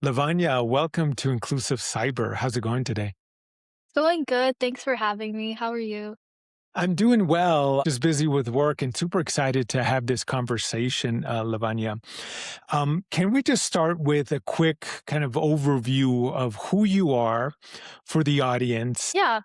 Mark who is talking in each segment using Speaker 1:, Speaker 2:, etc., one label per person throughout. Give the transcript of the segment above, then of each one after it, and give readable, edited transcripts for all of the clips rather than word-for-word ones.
Speaker 1: Lavanya, welcome to Inclusive Cyber. How's it going today?
Speaker 2: Going good. Thanks for having me. How are you?
Speaker 1: I'm doing well, just busy with work and super excited to have this conversation, Lavanya. Can we just start with a quick kind of overview of who you are for the audience?
Speaker 2: Yeah.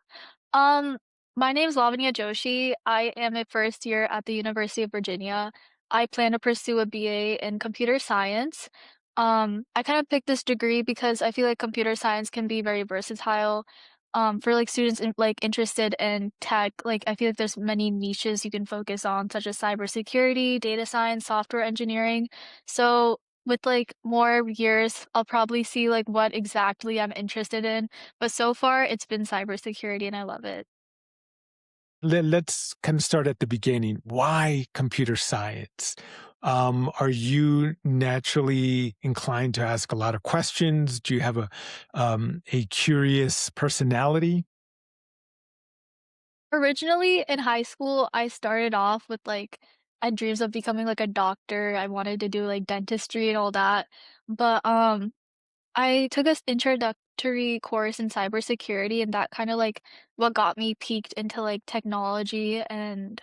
Speaker 2: Um, my name's Lavanya Joshi. I am a first year at the University of Virginia. I plan to pursue a BA in computer science. I kind of picked this degree because I feel like computer science can be very versatile. For like students interested in tech, like I feel like there's many niches you can focus on, such as cybersecurity, data science, software engineering. So with like more years, I'll probably see like what exactly I'm interested in, but so far, it's been cybersecurity, and I love it.
Speaker 1: Let's kind of start at the beginning. Why computer science? Are you naturally inclined to ask a lot of questions? Do you have a curious personality?
Speaker 2: Originally, in high school, I started off with, I had dreams of becoming, like, a doctor. I wanted to do, like, dentistry and all that, but, I took this introductory course in cybersecurity, and that kinda, like, what got me peaked into, like, technology and,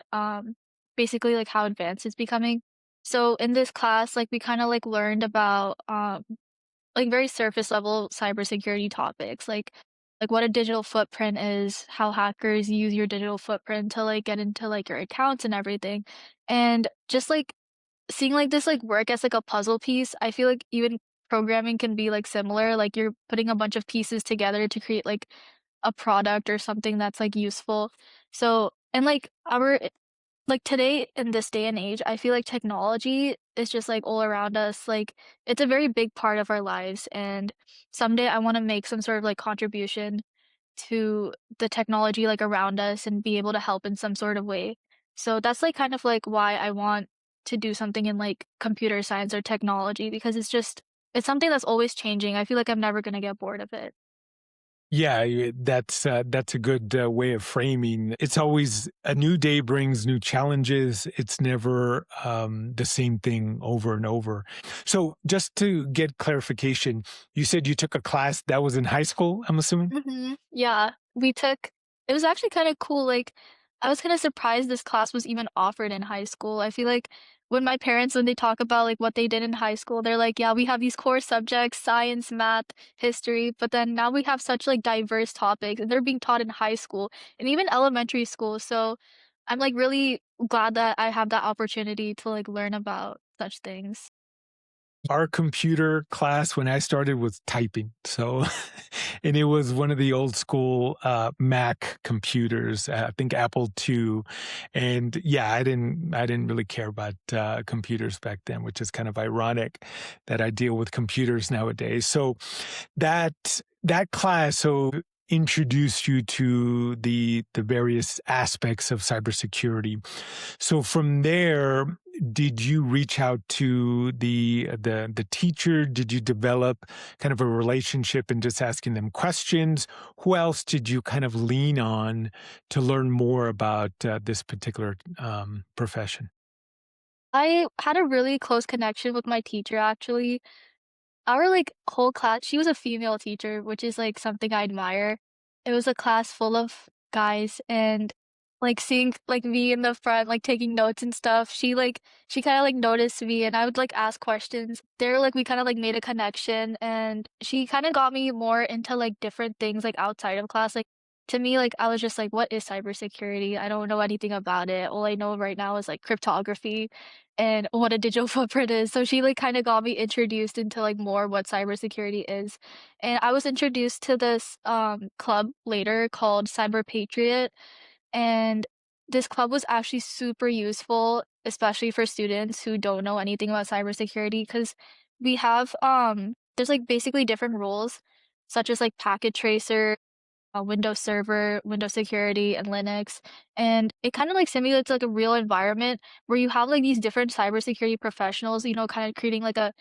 Speaker 2: basically, like, how advanced it's becoming. So in this class, like, we kinda, like, learned about, like, very surface level cybersecurity topics, like what a digital footprint is, how hackers use your digital footprint to, like, get into, like, your accounts and everything. And just, like, seeing, like, this, like, work as, like, a puzzle piece, I feel like even programming can be, like, similar, like, you're putting a bunch of pieces together to create, like, a product or something that's, like, useful. So and, like, our like, today, in this day and age, I feel like technology is just, like, all around us, like, it's a very big part of our lives, and someday I wanna make some sort of, like, contribution to the technology, like, around us and be able to help in some sort of way. So that's, like, kind of, like, why I want to do something in, like, computer science or technology because it's something that's always changing. I feel like I'm never gonna get bored of it.
Speaker 1: Yeah, that's a good way of framing. It's always a new day brings new challenges. It's never the same thing over and over. So, just to get clarification, you said you took a class that was in high school. I'm assuming.
Speaker 2: Mhm. Yeah, we took it was actually kinda cool, like, I was kinda surprised this class was even offered in high school. I feel like when my parents, when they talk about, like, what they did in high school, they're like, "Yeah, we have these core subjects, science, math, history," but then now we have such, like, diverse topics, and they're being taught in high school and even elementary school, so I'm, like, really glad that I have that opportunity to, like, learn about such things.
Speaker 1: Our computer class when I started was typing. So, and it was one of the old school Mac computers, I think Apple II. And yeah, I didn't really care about computers back then, which is kind of ironic that I deal with computers nowadays. So that class introduced you to the various aspects of cybersecurity. So from there, did you reach out to the teacher? Did you develop kind of a relationship and just asking them questions? Who else did you kind of lean on to learn more about this particular profession?
Speaker 2: I had a really close connection with my teacher, actually. Our, like, whole class she was a female teacher, which is, like, something I admire. It was a class full of guys, and, like, seeing, like, me in the front, like, taking notes and stuff, she kinda, like, noticed me, and I would, like, ask questions. There, like, we kinda, like, made a connection, and she kinda got me more into, like, different things, like, outside of class, like, to me, like, I was just like, "What is cybersecurity? I don't know anything about it. All I know right now is, like, cryptography." And what a digital footprint is. So she like kind of got me introduced into like more what cybersecurity is. And I was introduced to this club later called CyberPatriot. And this club was actually super useful, especially for students who don't know anything about cybersecurity, because we have there's like basically different rules, such as like packet tracer, Windows Server, Windows Security, and Linux, and it kind of like simulates like a real environment where you have like these different cybersecurity professionals, kind of creating like a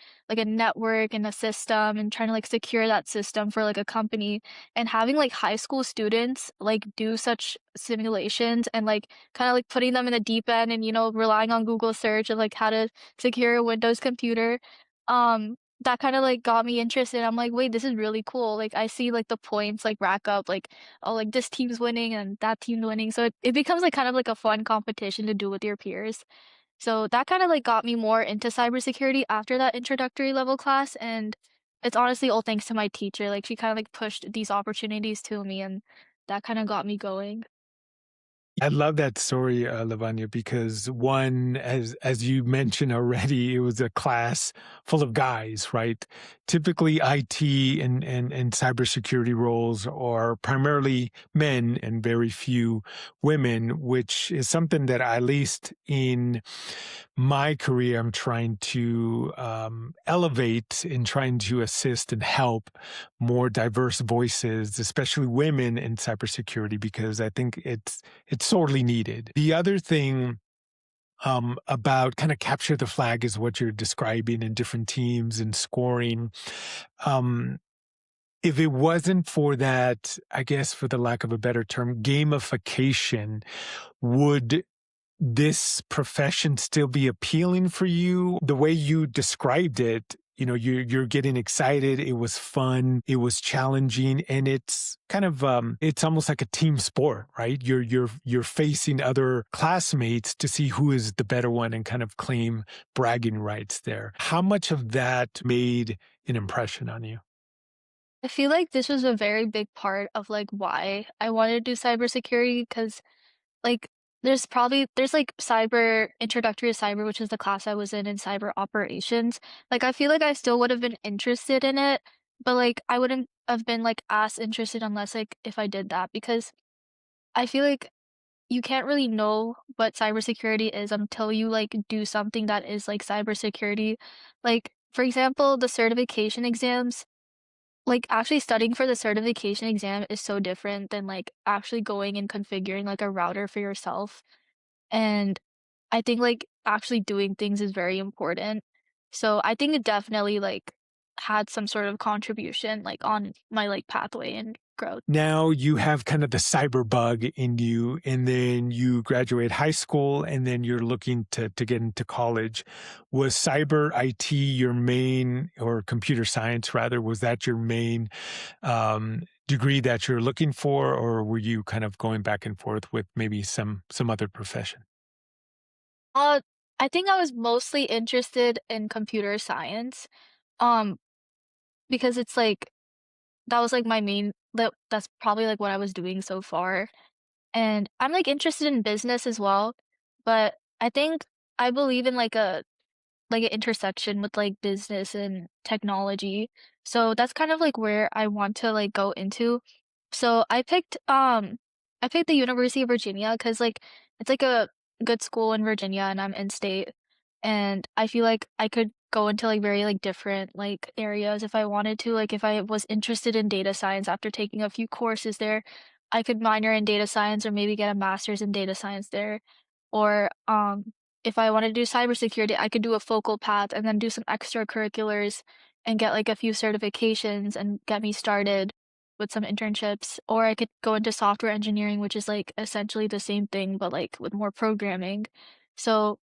Speaker 2: network and a system and trying to like secure that system for like a company, and having like high school students like do such simulations and like kind of like putting them in the deep end and relying on Google search of like how to secure a Windows computer. that kinda, like, got me interested. I'm like, "Wait, this is really cool." Like, I see, like, the points, like, rack up, like, "Oh, like, this team's winning and that team's winning." So it becomes, like, kind of like a fun competition to do with your peers. So that kinda, like, got me more into cybersecurity after that introductory level class, and it's honestly all thanks to my teacher. Like, she kinda, like, pushed these opportunities to me, and that kinda got me going.
Speaker 1: I love that story, Lavanya, because one, as you mentioned already, it was a class full of guys, right? Typically, IT and cybersecurity roles are primarily men and very few women, which is something that at least in my career, I'm trying to elevate and trying to assist and help more diverse voices, especially women in cybersecurity, because I think it's sorely needed. The other thing about kind of capture the flag is what you're describing in different teams and scoring. Um, if it wasn't for that, I guess for the lack of a better term, gamification, would this profession still be appealing for you? The way you described it, you're getting excited. It was fun. It was challenging, and it's kind of it's almost like a team sport, right? You're facing other classmates to see who is the better one and kind of claim bragging rights there. How much of that made an impression on you?
Speaker 2: I feel like this was a very big part of, like, why I wanted to do cybersecurity, because like, there's, like, cyber introductory to cyber, which is the class I was in cyber operations. Like, I feel like I still would have been interested in it, but, like, I wouldn't have been, like, as interested unless, like, if I did that, because I feel like you can't really know what cybersecurity is until you, like, do something that is, like, cybersecurity. Like, for example, the certification exams, like, actually studying for the certification exam is so different than, like, actually going and configuring, like, a router for yourself. And I think, like, actually doing things is very important. So I think it definitely, like, had some sort of contribution, like, on my, like, pathway and growth.
Speaker 1: Now you have kind of the cyber bug in you, and then you graduate high school, and then you're looking to get into college. Was cyber IT your main, or computer science rather, was that your main degree that you're looking for, or were you kind of going back and forth with maybe some other profession?
Speaker 2: Uh, I think I was mostly interested in computer science, um, because it's, like, that was, like, my main that's probably, like, what I was doing so far. And I'm, like, interested in business as well, but I think I believe in, like, an intersection with, like, business and technology. So that's kind of, like, where I want to, like, go into. So I picked the University of Virginia because, like, it's, like, a good school in Virginia, and I'm in state, and I feel like I could go into, like, very, like, different, like, areas if I wanted to. Like, if I was interested in data science after taking a few courses there, I could minor in data science or maybe get a master's in data science there. Or, if I wanted to do cybersecurity, I could do a focal path and then do some extracurriculars and get, like, a few certifications and get me started with some internships. Or I could go into software engineering, which is, like, essentially the same thing, but, like, with more programming. So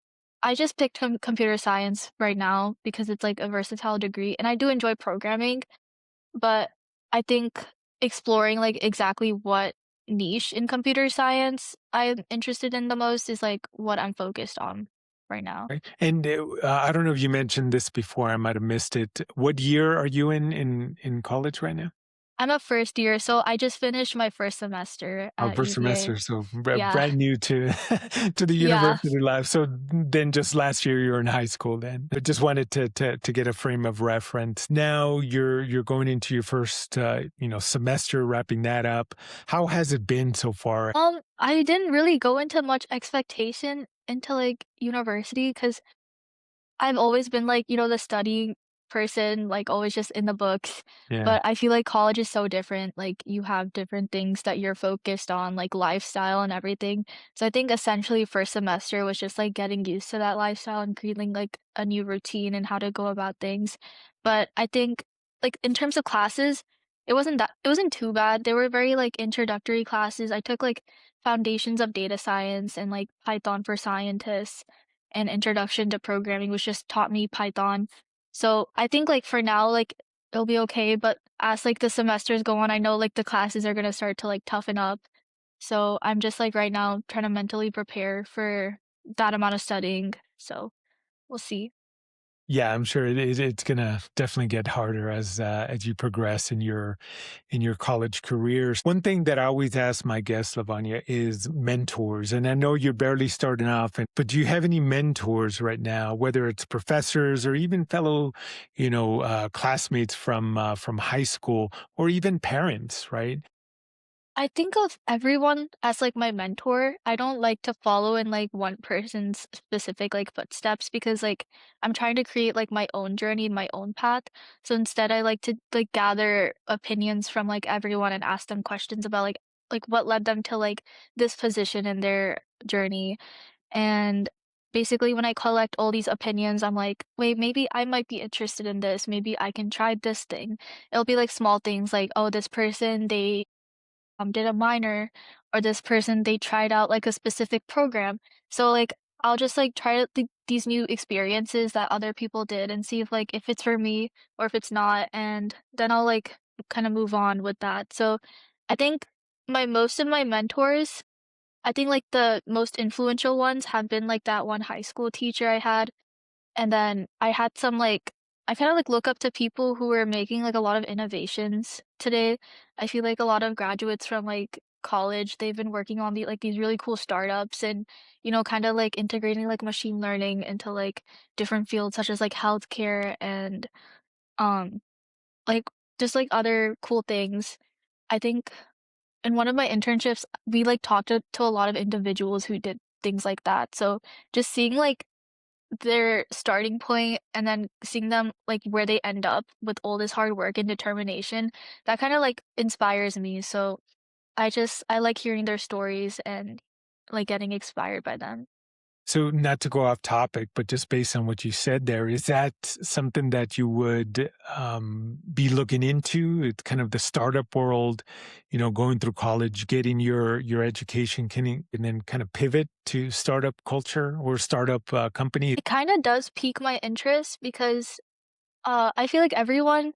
Speaker 2: I just picked computer science right now because it's, like, a versatile degree, and I do enjoy programming, but I think exploring, like, exactly what niche in computer science I'm interested in the most is, like, what I'm focused on right now.
Speaker 1: Right. And I don't know if you mentioned this before, I might have missed it. What year are you in college right now?
Speaker 2: I'm a first year, so I just finished my first semester at
Speaker 1: First
Speaker 2: UVA.
Speaker 1: semester, so
Speaker 2: Yeah.
Speaker 1: brand new to to the
Speaker 2: Yeah.
Speaker 1: university life. So then just last year you were in high school then. I just wanted to get a frame of reference. Now you're going into your first semester, wrapping that up. How has it been so far?
Speaker 2: I didn't really go into much expectation into, like, university because I've always been, like, the studying person, like, always just in the books,
Speaker 1: Yeah.
Speaker 2: but I feel like college is so different, like, you have different things that you're focused on, like, lifestyle and everything. So I think essentially first semester was just, like, getting used to that lifestyle and creating, like, a new routine and how to go about things. But I think, like, in terms of classes, it wasn't too bad. They were very, like, introductory classes. I took, like, foundations of data science and, like, Python for scientists and introduction to programming, which just taught me Python. So I think like for now, like it'll be okay, but as like the semesters go on, I know like the classes are gonna start to like toughen up. So I'm just like right now trying to mentally prepare for that amount of studying. So we'll see.
Speaker 1: Yeah, I'm sure it's gonna definitely get harder as you progress in your college careers. One thing that I always ask my guests, Lavanya, is mentors. And I know you're barely starting off, but do you have any mentors right now, whether it's professors or even fellow, classmates from high school or even parents, right?
Speaker 2: I think of everyone as like my mentor. I don't like to follow in like one person's specific like footsteps because like I'm trying to create like my own journey, my own path. So instead I like to like gather opinions from like everyone and ask them questions about like what led them to like this position in their journey. And basically when I collect all these opinions, I'm like, wait, maybe I might be interested in this. Maybe I can try this thing. It'll be like small things like, oh, this person they did a minor, or this person they tried out like a specific program. So like I'll just like try these new experiences that other people did and see if it's for me or if it's not, and then I'll like kind of move on with that. So I think my most of my mentors, I think like the most influential ones have been like that one high school teacher I had, and then I had some like I kind of like look up to people who are making like a lot of innovations today. I feel like a lot of graduates from like college, they've been working on these really cool startups and kind of like integrating like machine learning into like different fields such as like healthcare and um like just like other cool things. I think in one of my internships, we like talked to a lot of individuals who did things like that. So just seeing like their starting point and then seeing them like where they end up with all this hard work and determination, that kind of like inspires me. So I like hearing their stories and like getting inspired by them.
Speaker 1: So, not to go off topic, but just based on what you said there, is that something that you would be looking into? It's kind of the startup world, going through college, getting your education, and then kind of pivot to startup culture or startup company.
Speaker 2: It kind of does pique my interest because I feel like everyone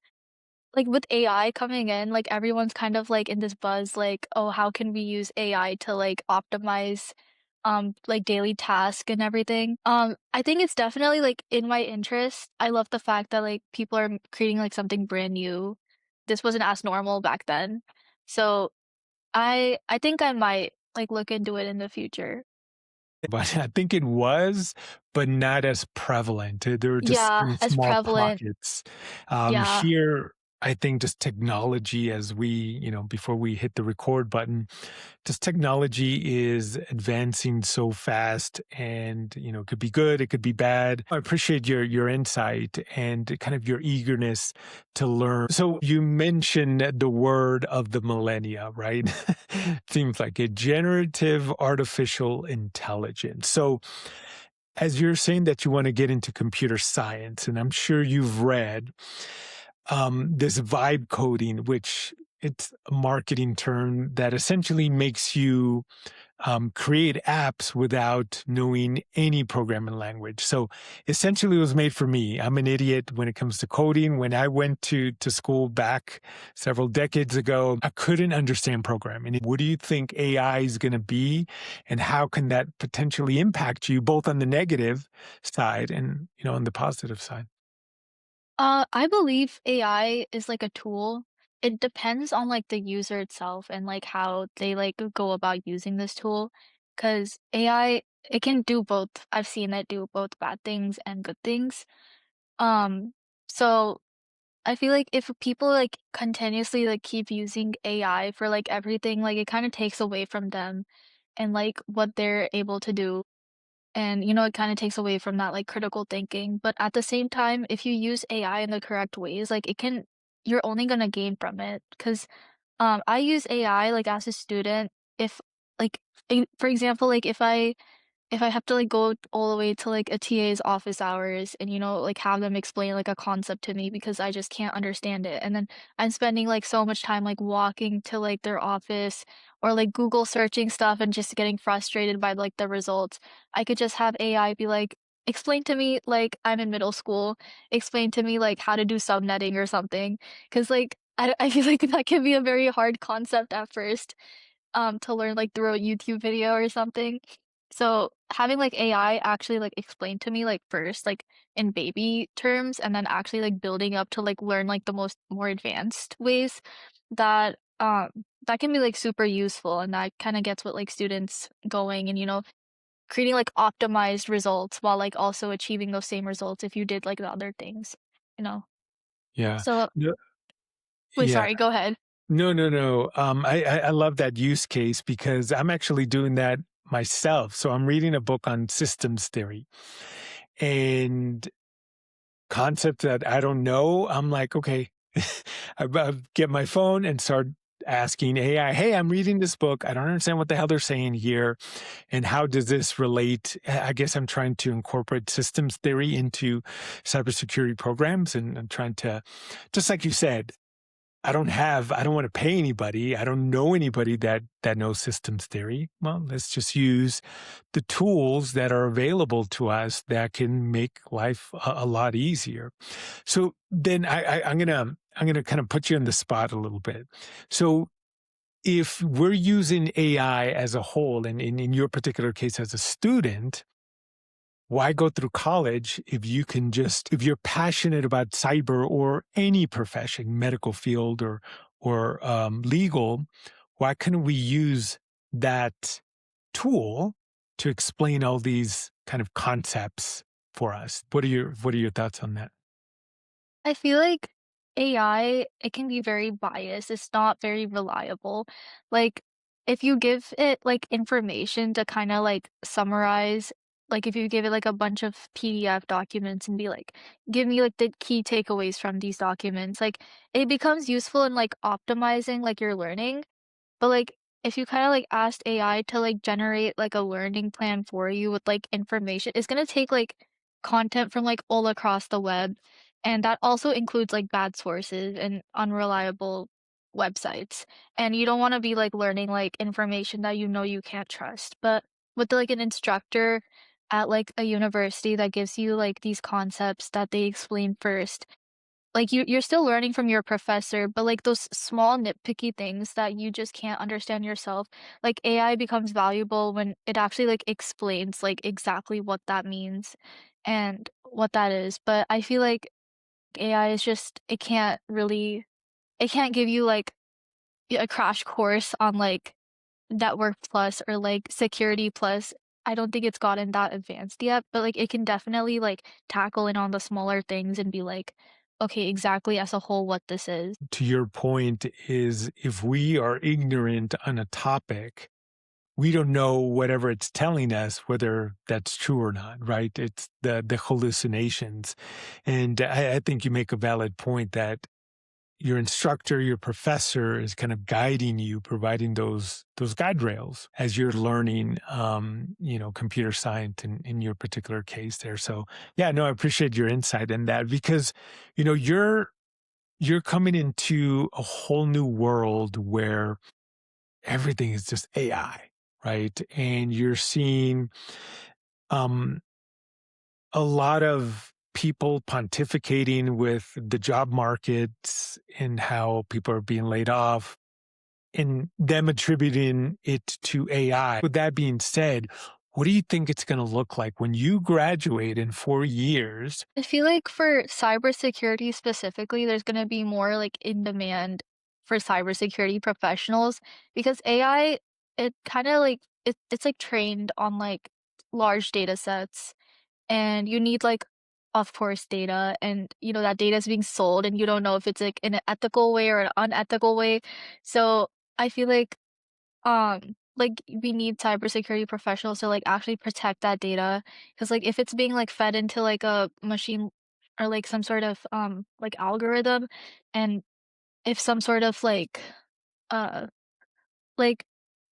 Speaker 2: like with AI coming in, like everyone's kind of like in this buzz, like, oh, how can we use AI to like optimize like daily task and everything. I think it's definitely like in my interest. I love the fact that like people are creating like something brand new. This wasn't as normal back then. So I think I might like look into it in the future.
Speaker 1: But I think it was, but not as prevalent. There were just
Speaker 2: Yeah,
Speaker 1: certain
Speaker 2: as
Speaker 1: small
Speaker 2: prevalent.
Speaker 1: pockets.
Speaker 2: Yeah.
Speaker 1: Here, I think just technology as before we hit the record button, just technology is advancing so fast and, it could be good, it could be bad. I appreciate your insight and kind of your eagerness to learn. So you mentioned the word of the millennia, right? Seems like it, generative artificial intelligence. So as you're saying that you want to get into computer science, and I'm sure you've read this vibe coding, which it's a marketing term that essentially makes you create apps without knowing any programming language. So essentially, it was made for me. I'm an idiot when it comes to coding. When I went to school back several decades ago, I couldn't understand programming. What do you think AI is going to be, and how can that potentially impact you both on the negative side and on the positive side?
Speaker 2: I believe AI is like a tool. It depends on like the user itself and like how they like go about using this tool. Because AI, it can do both. I've seen it do both bad things and good things. Um, so I feel like if people like continuously like keep using AI for like everything, like it kind of takes away from them and like what they're able to do. And, it kind of takes away from that like critical thinking. But at the same time, if you use AI in the correct ways, like you're only gonna gain from it. Because I use AI like as a student. If like, for example, like if I have to like go all the way to like a TA's office hours and like have them explain like a concept to me because I just can't understand it. And then I'm spending like so much time like walking to like their office or like Google searching stuff and just getting frustrated by like the results. I could just have AI be like explain to me like I'm in middle school, explain to me like how to do subnetting or something. Cause like I feel like that can be a very hard concept at first, to learn like through a YouTube video or something. So having like AI actually like explain to me like first like in baby terms and then actually like building up to like learn like the more advanced ways that that can be like super useful, and that kind of gets what like students going, and creating like optimized results while like also achieving those same results if you did like the other things, you know.
Speaker 1: Yeah.
Speaker 2: So
Speaker 1: No,
Speaker 2: wait,
Speaker 1: yeah.
Speaker 2: sorry, go ahead.
Speaker 1: No, no, no. I love that use case because I'm actually doing that myself. So I'm reading a book on systems theory and concepts that I don't know. I'm like, okay, I get my phone and start asking AI, hey, I'm reading this book. I don't understand what the hell they're saying here. And how does this relate? I guess I'm trying to incorporate systems theory into cybersecurity programs, and I'm trying to, just like you said, I don't want to pay anybody. I don't know anybody that knows systems theory. Well, let's just use the tools that are available to us that can make life a lot easier. So then I'm gonna kind of put you on the spot a little bit. So if we're using AI as a whole, and in your particular case as a student, why go through college if you can just if you're passionate about cyber or any profession, medical field or legal, why couldn't we use that tool to explain all these kind of concepts for us? What are your thoughts on that?
Speaker 2: I feel like AI, it can be very biased. It's not very reliable. Like, if you give it like information to kind of like summarize, like if you give it like a bunch of PDF documents and be like, give me like the key takeaways from these documents, like it becomes useful in like optimizing like your learning. But, like, if you kinda, like, asked AI to, like, generate, like, a learning plan for you with, like, information, it's gonna take, like, content from, like, all across the web, and that also includes, like, bad sources and unreliable websites, and you don't wanna be, like, learning, like, information that you know you can't trust. But with, like, an instructor at, like, a university that gives you, like, these concepts that they explain first, like, you're still learning from your professor, but, like, those small nitpicky things that you just can't understand yourself, like, AI becomes valuable when it actually, like, explains, like, exactly what that means and what that is. But I feel like AI is just it can't give you, like, a crash course on, like, Network Plus or, like, Security Plus. I don't think it's gotten that advanced yet, but, like, it can definitely, like, tackle in on the smaller things and be like, "Okay, exactly as a whole what this is."
Speaker 1: To your point is if we are ignorant on a topic, we don't know whatever it's telling us, whether that's true or not, right? It's the hallucinations. And I think you make a valid point that your instructor, your professor is kind of guiding you, providing those guide rails as you're learning, computer science in your particular case there. So yeah, no, I appreciate your insight in that because, you know, you're coming into a whole new world where everything is just AI, right? And you're seeing um, a lot of people pontificating with the job markets and how people are being laid off and them attributing it to AI. With that being said, what do you think it's going to look like when you graduate in 4 years?
Speaker 2: I feel like for cybersecurity specifically, there's gonna be more, like, in demand for cybersecurity professionals because AI, it kinda, like it's, like, trained on, like, large data sets, and you need, like, of course, data, and, that data is being sold, and you don't know if it's, like, in an ethical way or an unethical way. So, I feel like, we need cybersecurity professionals to, like, actually protect that data, because like, if it's being, like, fed into, like, a machine or, like, some sort of, like, algorithm, and if some sort of, uh like,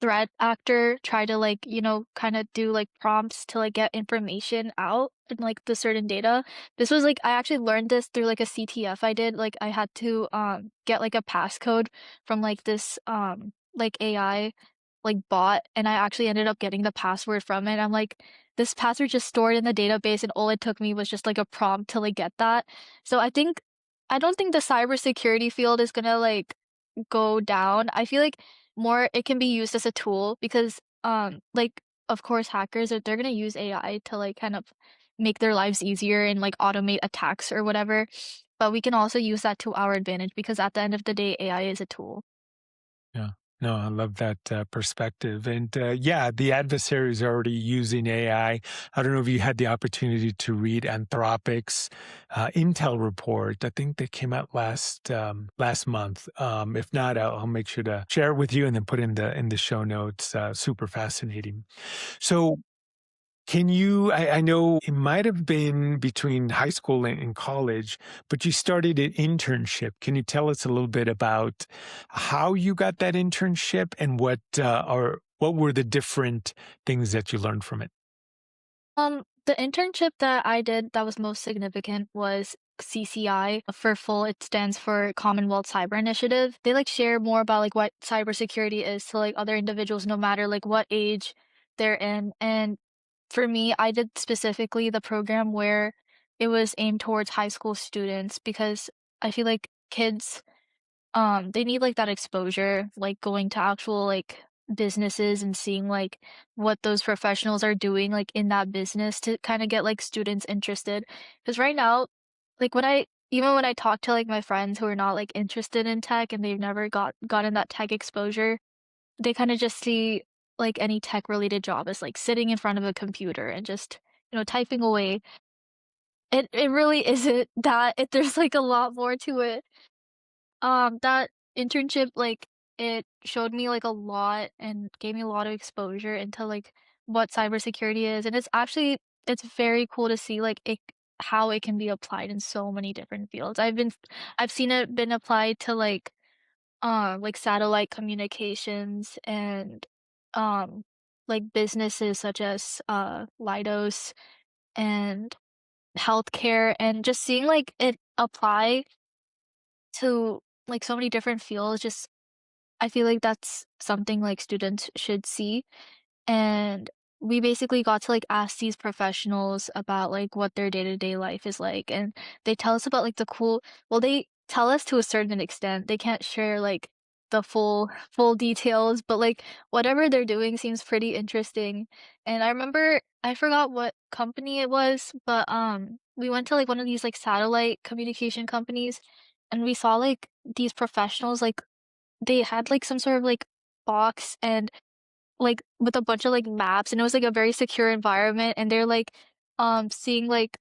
Speaker 2: threat actor try to, like, kinda do, like, prompts to, like, get information out in, like, the certain data. This was, like I actually learned this through, like, a CTF I did, like, I had to, get, like, a passcode from, like, this, like, AI, like, bot, and I actually ended up getting the password from it. I'm like, this password just stored in the database and all it took me was just like a prompt to like get that. So I don't think the cybersecurity field is gonna like go down. I feel like more it can be used as a tool because like of course hackers are they're gonna use AI to like kind of make their lives easier and like automate attacks or whatever. But we can also use that to our advantage because at the end of the day, AI is a tool.
Speaker 1: Yeah. No, I love that perspective. And yeah, the adversaries are already using AI. I don't know if you had the opportunity to read Anthropic's Intel report. I think that came out last month. If not, I'll make sure to share it with you and then put in the show notes. Super fascinating. So can you I know it might have been between high school and college, but you started an internship. Can you tell us a little bit about how you got that internship and what were the different things that you learned from it?
Speaker 2: The internship that I did that was most significant was CCI. For full, it stands for Commonwealth Cyber Initiative. They like share more about like what cybersecurity is to like other individuals, no matter like what age they're in. And for me, I did specifically the program where it was aimed towards high school students because I feel like kids they need, like, that exposure, like, going to actual, like, businesses and seeing, like, what those professionals are doing, like, in that business to kinda get, like, students interested. Because right now, like, when I talk to, like, my friends who are not, like, interested in tech and they've never gotten that tech exposure, they kinda just see, like, any tech-related job as, like, sitting in front of a computer and just, typing away. It really isn't that there's, like, a lot more to it. That internship, like, it showed me, like, a lot and gave me a lot of exposure into, like, what cybersecurity is, and it's very cool to see, like, how it can be applied in so many different fields. I've seen it been applied to, like, satellite communications and, um, like, businesses such as, Leidos and healthcare, and just seeing, like, it apply to, like, so many different fields just I feel like that's something, like, students should see, and we basically got to, like, ask these professionals about, like, what their day-to-day life is like, and they tell us about, like, they tell us to a certain extent, they can't share, like, the full details, but, like, whatever they're doing seems pretty interesting, and I forgot what company it was, but, we went to, like, one of these, like, satellite communication companies, and we saw, like, these professionals, like, they had, like, some sort of, like, box and, like, with a bunch of, like, maps, and it was, like, a very secure environment, and they're, like, seeing, like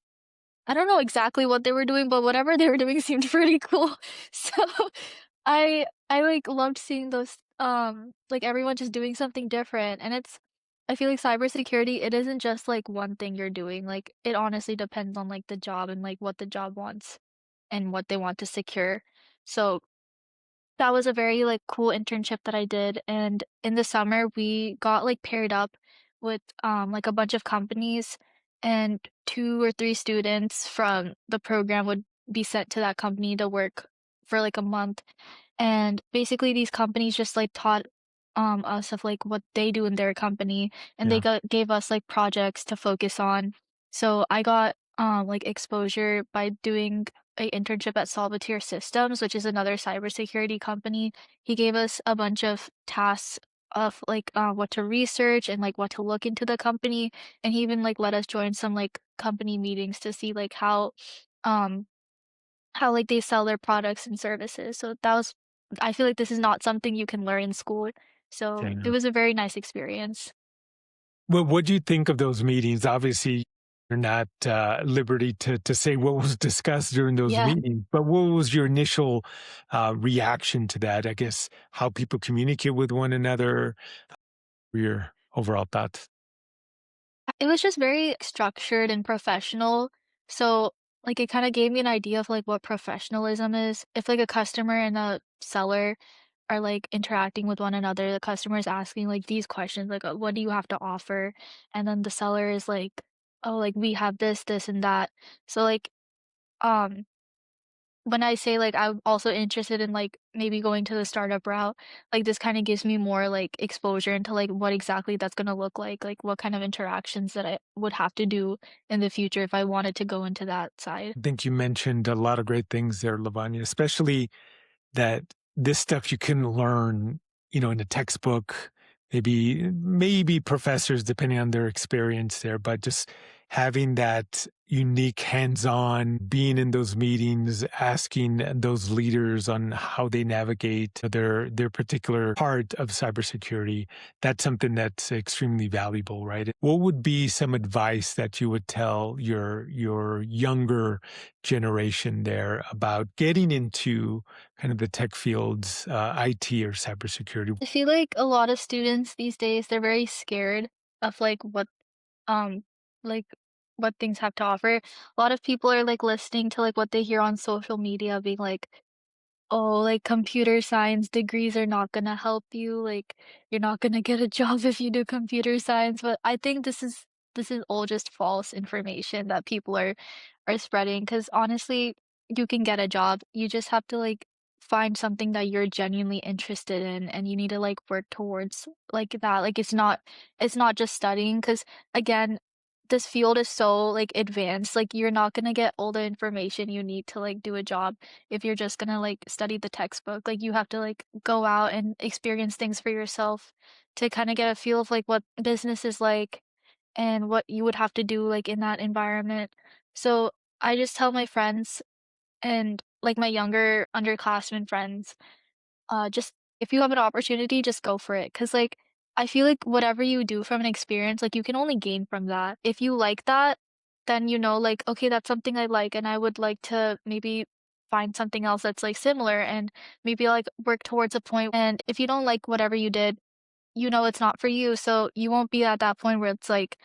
Speaker 2: I don't know exactly what they were doing, but whatever they were doing seemed pretty cool. So, I, like, loved seeing those, like, everyone just doing something different, and I feel like cybersecurity, it isn't just, like, one thing you're doing, like, it honestly depends on, like, the job and, like, what the job wants and what they want to secure. So that was a very, like, cool internship that I did, and in the summer, we got, like, paired up with, like, a bunch of companies, and 2 or 3 students from the program would be sent to that company to work for, like, a month, and basically these companies just, like, taught, us of, like, what they do in their company, and they
Speaker 1: Yeah.
Speaker 2: gave us, like, projects to focus on. So I got, like, exposure by doing a internship at Salvateur Systems, which is another cybersecurity company. He gave us a bunch of tasks of, like, what to research and, like, what to look into the company, and he even, like, let us join some, like, company meetings to see, like, um how, like, they sell their products and services, so that was I feel like this is not something you can learn in school, so it
Speaker 1: Yeah.
Speaker 2: was a very nice experience.
Speaker 1: Well, what do you think of those meetings? Obviously, you're not liberty to say what was discussed during those
Speaker 2: Yeah.
Speaker 1: meetings, but what was your initial reaction to that? I guess how people communicate with one another, your overall thoughts.
Speaker 2: It was just very structured and professional, so, like, it kinda gave me an idea of, like, what professionalism is. If, like, a customer and a seller are, like, interacting with one another, the customer is asking, like, these questions, like, "What do you have to offer?" And then the seller is like, "Oh, like, we have this, this, and that." So, like, um when I say, like, I'm also interested in, like, maybe going to the startup route, like, this kinda gives me more, like, exposure into, like, what exactly that's gonna look like what kind of interactions that I would have to do in the future if I wanted to go into that side.
Speaker 1: I think you mentioned a lot of great things there, Lavanya, especially that this stuff you can learn, in a textbook, maybe professors, depending on their experience there, but just having that unique hands-on, being in those meetings, asking those leaders on how they navigate their particular part of cybersecurity, that's something that's extremely valuable, right? What would be some advice that you would tell your younger generation there about getting into kind of the tech fields, IT or cybersecurity?
Speaker 2: I feel like a lot of students these days, they're very scared of, um, like, what things have to offer. A lot of people are, like, listening to, like, what they hear on social media being like, "Oh, like, computer science degrees are not gonna help you, like, you're not gonna get a job if you do computer science," but I think this is all just false information that people are spreading. Because honestly, you can get a job, you just have to, like, find something that you're genuinely interested in, and you need to, like, work towards, like, that, like, it's not just studying. Because again, this field is so, like, advanced, like, you're not gonna get all the information you need to, like, do a job if you're just gonna like study the textbook. Like you have to like go out and experience things for yourself to kind of get a feel of like what business is like and what you would have to do like in that environment. So I just tell my friends and like my younger underclassmen friends, just if you have an opportunity, just go for it. Cause like I feel like whatever you do from an experience, like you can only gain from that. If you like that, then you know, like, okay, that's something I like, and I would like to maybe find something else that's like similar and maybe like work towards a point. And if you don't like whatever you did, you know it's not for you. So you won't be at that point where it's like,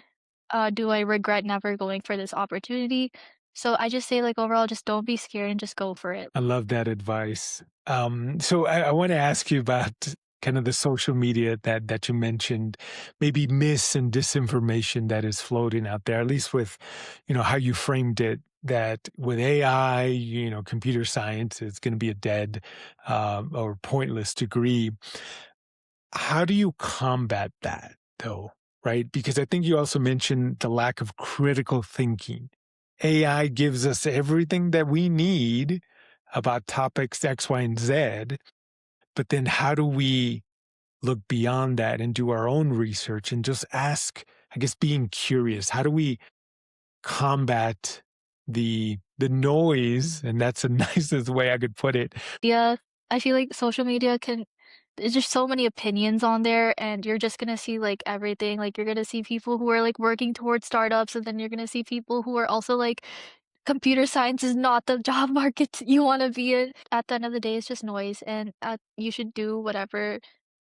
Speaker 2: do I regret never going for this opportunity? So I just say like overall, just don't be scared and just go for it.
Speaker 1: I love that advice. So I want to ask you about kind of the social media that you mentioned, maybe mis and disinformation that is floating out there, at least with, how you framed it. That with AI, computer science is going to be a dead or pointless degree. How do you combat that, though? Right? Because I think you also mentioned the lack of critical thinking. AI gives us everything that we need about topics X, Y, and Z. But then how do we look beyond that and do our own research and just ask, I guess, being curious? How do we combat the noise? And that's the nicest way I could put it.
Speaker 2: Yeah, I feel like social media can there's just so many opinions on there and you're just gonna see like everything. Like you're gonna see people who are like working towards startups and then you're gonna see people who are also like computer science is not the job market you want to be in. At the end of the day, it's just noise and you should do whatever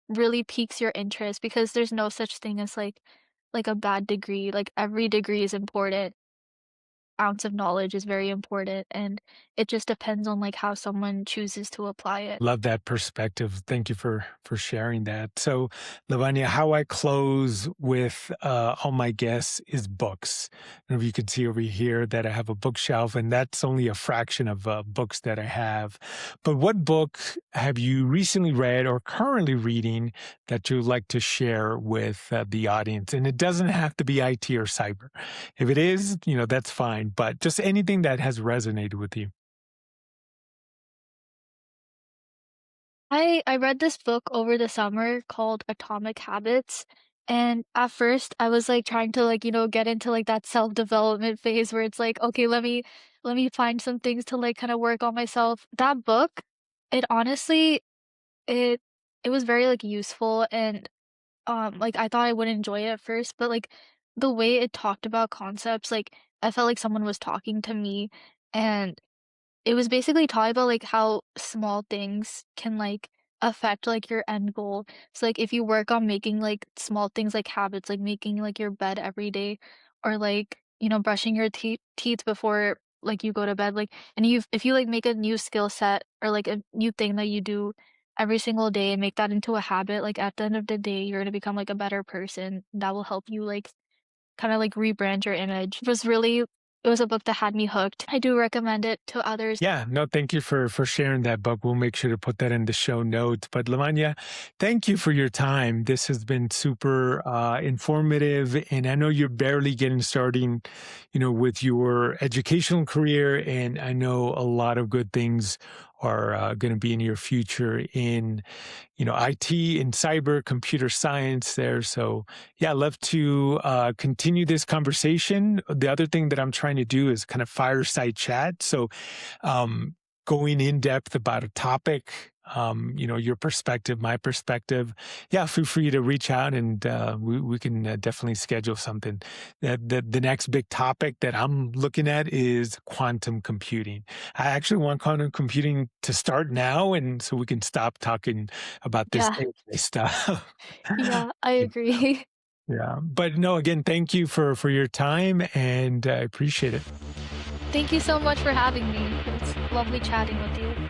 Speaker 2: really piques your interest because there's no such thing as like a bad degree. Like every degree is important ounce of knowledge is very important and it just depends on like how someone chooses to apply it.
Speaker 1: Love that perspective. Thank you for sharing that. So, Lavanya, how I close with all my guests is books. I don't know if you can see over here that I have a bookshelf, and that's only a fraction of books that I have. But what book have you recently read or currently reading that you'd like to share with the audience? And it doesn't have to be IT or cyber. If it is, that's fine. But just anything that has resonated with you.
Speaker 2: I read this book over the summer called Atomic Habits. And at first I was like trying to like, get into like that self-development phase where it's like, okay, let me find some things to like kind of work on myself. That book, it honestly it it was very like useful and like I thought I wouldn't enjoy it at first, but like the way it talked about concepts, like I felt like someone was talking to me and it was basically talking about, like, how small things can, like, affect, like, your end goal. So, like, if you work on making, like, small things like habits, like making, like, your bed every day or, like, brushing your teeth before, like, you go to bed, like and if you, like, make a new skill set or, like, a new thing that you do every single day and make that into a habit, like, at the end of the day, you're gonna become, like, a better person. That will help you, like, kinda, like, rebrand your image. It was really it was a book that had me hooked. I do recommend it to others.
Speaker 1: Yeah, no, thank you for sharing that book. We'll make sure to put that in the show notes. But Lavanya, thank you for your time. This has been super informative, and I know you're barely getting starting, with your educational career, and I know a lot of good things are going to be in your future in IT and cyber, computer science there. So, yeah, I'd love to continue this conversation. The other thing that I'm trying to do is kind of fireside chat. So, um, going in depth about a topic, your perspective, my perspective. Yeah, feel free to reach out and we can definitely schedule something. The next big topic that I'm looking at is quantum computing. I actually want quantum computing to start now, and so we can stop talking about this
Speaker 2: Yeah,
Speaker 1: AI stuff.
Speaker 2: yeah, I
Speaker 1: Yeah,
Speaker 2: agree.
Speaker 1: yeah. But no, again, thank you for your time, and I appreciate it.
Speaker 2: Thank you so much for having me. It's lovely chatting with you.